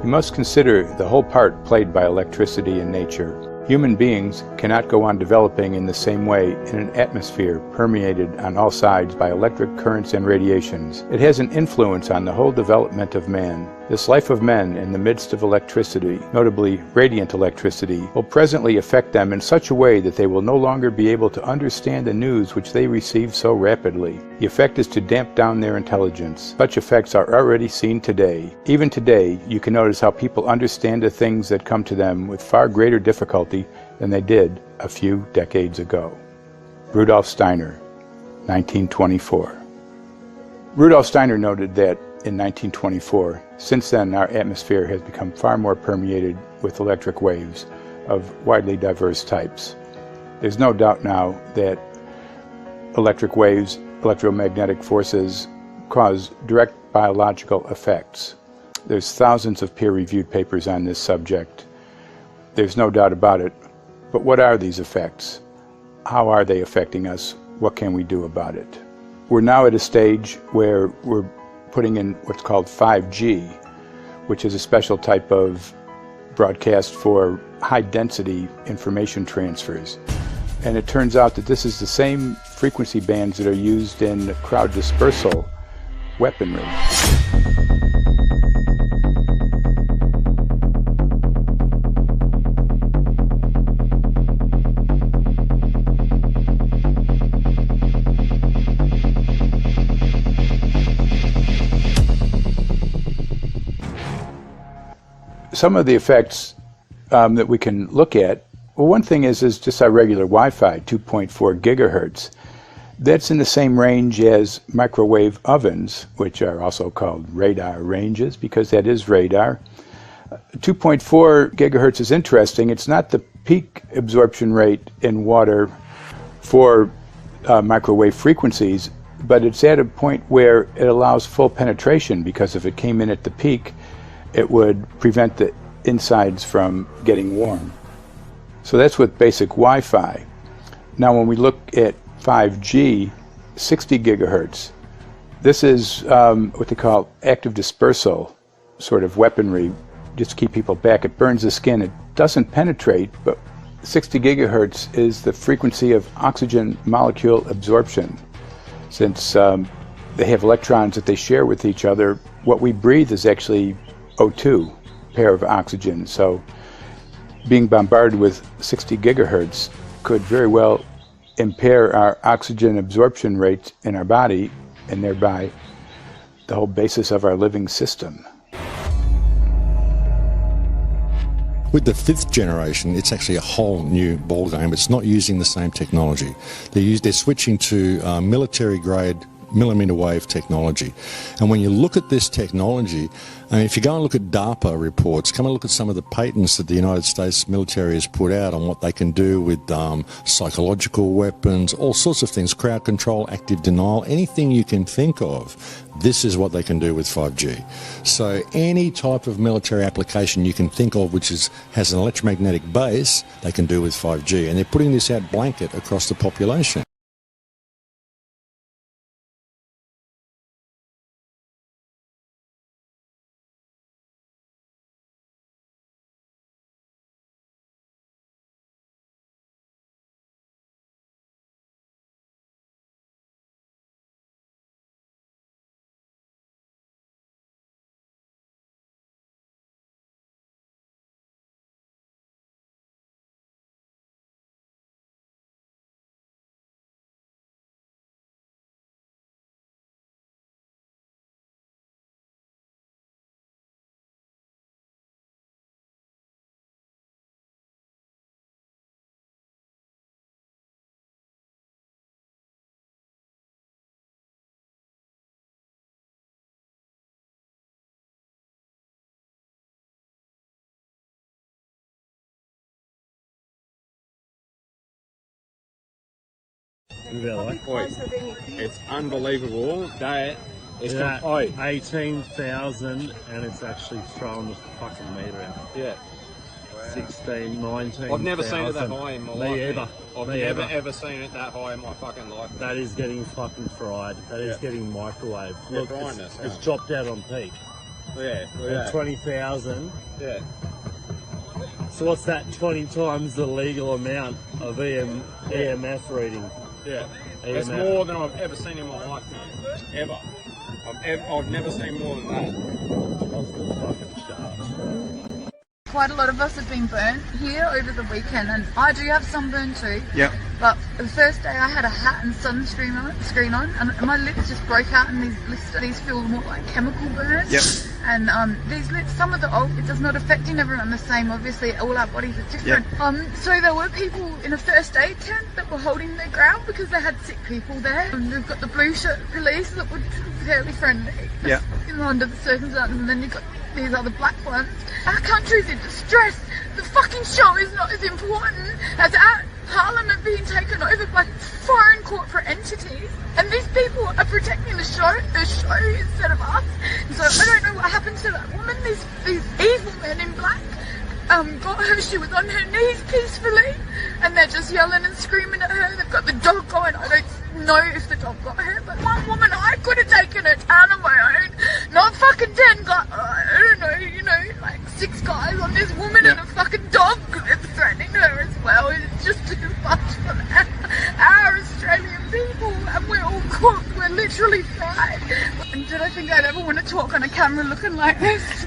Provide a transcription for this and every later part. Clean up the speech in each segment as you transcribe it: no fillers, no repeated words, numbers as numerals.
You must consider the whole part played by electricity in nature. Human beings cannot go on developing in the same way in an atmosphere permeated on all sides by electric currents and radiations. It has an influence on the whole development of man. This life of men in the midst of electricity, notably radiant electricity, will presently affect them in such a way that they will no longer be able to understand the news which they receive so rapidly. The effect is to damp down their intelligence. Such effects are already seen today. Even today, you can notice how people understand the things that come to them with far greater difficulty than they did a few decades ago. Rudolf Steiner, 1924. Rudolf Steiner noted that in 1924, since then our atmosphere has become far more permeated with electric waves of widely diverse types. There's no doubt now that electric waves, electromagnetic forces, cause direct biological effects. There's thousands of peer-reviewed papers on this subject. There's no doubt about it. But what are these effects? How are they affecting us? What can we do about it? We're now at a stage where we're putting in what's called 5G, which is a special type of broadcast for high-density information transfers. And it turns out that this is the same frequency bands that are used in crowd dispersal weaponry. Some of the effects that we can look at, well, one thing is just our regular Wi-Fi, 2.4 gigahertz. That's in the same range as microwave ovens, which are also called radar ranges, because that is radar. 2.4 gigahertz is interesting. It's not the peak absorption rate in water for microwave frequencies, but it's at a point where it allows full penetration, because if it came in at the peak, it would prevent the insides from getting warm. So that's with basic Wi-Fi. Now when we look at 5G, 60 gigahertz, this is what they call active dispersal sort of weaponry, just to keep people back. It burns the skin. It doesn't penetrate, but 60 gigahertz is the frequency of oxygen molecule absorption. Since they have electrons that they share with each other, what we breathe is actually O2, pair of oxygen. So being bombarded with 60 gigahertz could very well impair our oxygen absorption rate in our body, and thereby the whole basis of our living system. With the 5th generation, it's actually a whole new ballgame. It's not using the same technology. They're switching to military-grade millimeter wave technology. And when you look at this technology, I mean, if you go and look at DARPA reports, come and look at some of the patents that the United States military has put out on what they can do with psychological weapons, all sorts of things, crowd control, active denial, anything you can think of. This is what they can do with 5G. So any type of military application you can think of which has an electromagnetic base, they can do with 5G. And they're putting this out blanket across the population. It's unbelievable. It's 18,000 and it's actually throwing the fucking meter out. Yeah. 16, 19. I've never seen it that high in my life. Me either. I've never ever seen it that high in my fucking life. That is getting fucking fried. That is getting microwaved. Look, frying it's dropped out on peak. Yeah, well, and yeah. 20,000. Yeah. So what's that? 20 times the legal amount of EMF reading. Yeah. EMF. It's more than I've ever seen in my life, mate. Ever. I've never seen more than that. That's the fucking shaft. Quite a lot of us have been burnt here over the weekend, and I do have sunburn too. Yep. But the first day I had a hat and sunscreen on, and my lips just broke out in these blisters. These feel more like chemical burns. Yep. And these lips, some of the it does not affecting everyone the same. Obviously, all our bodies are different. Yep. So there were people in a first aid tent that were holding their ground because they had sick people there. And we've got the blue shirt police that were fairly friendly. Yep. Under the circumstances, and then you've got these other black ones. Our country's in distress. The fucking show is not as important as our Parliament being taken over by foreign corporate entities, and these people are protecting the show instead of us. So I don't know what happened to that woman. These evil men in black got her. She was on her knees peacefully, and they're just yelling and screaming at her. They've got the dog going. I don't know if the dog got her, but one woman, I could have taken her down on my own. Not fucking 10 guys. I don't know, like 6 guys on this woman and a fucking dog threatening her as well. It's just too much for our Australian people, and we're all cooked. We're literally fried. And did I think I'd ever want to talk on a camera looking like this?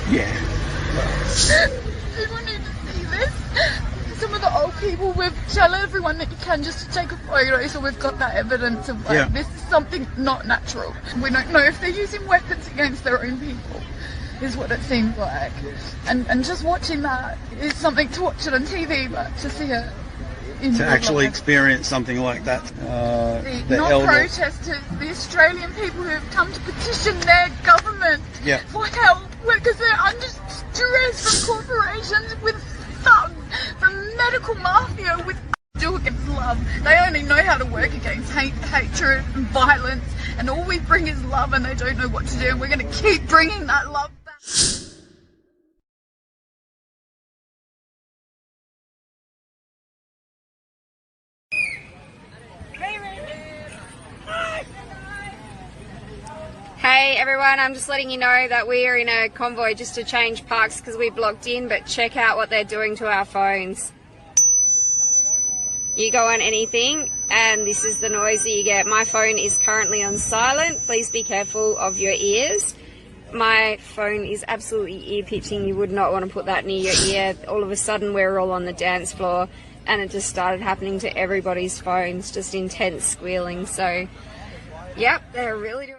Yeah. People need to see this. Some of the old people, we've tell everyone that you can just to take a photo, so we've got that evidence of like, this is something not natural. We don't know if they're using weapons against their own people, is what it seems like. And just watching that is something to watch it on TV, but to see it in To real actually life. experience something like that. The Not elder. protesters, the Australian people who have come to petition their government for help because they're under stress from corporations with thugs, from medical mafia with do against love. They only know how to work against hatred and violence, and all we bring is love, and they don't know what to do, and we're going to keep bringing that love back. Hey everyone, I'm just letting you know that we are in a convoy just to change parks because we blocked in, but check out what they're doing to our phones. You go on anything and this is the noise that you get. My phone is currently on silent. Please be careful of your ears. My phone is absolutely ear-pitching. You would not want to put that near your ear. All of a sudden we're all on the dance floor and it just started happening to everybody's phones, just intense squealing. So, yep, they're really doing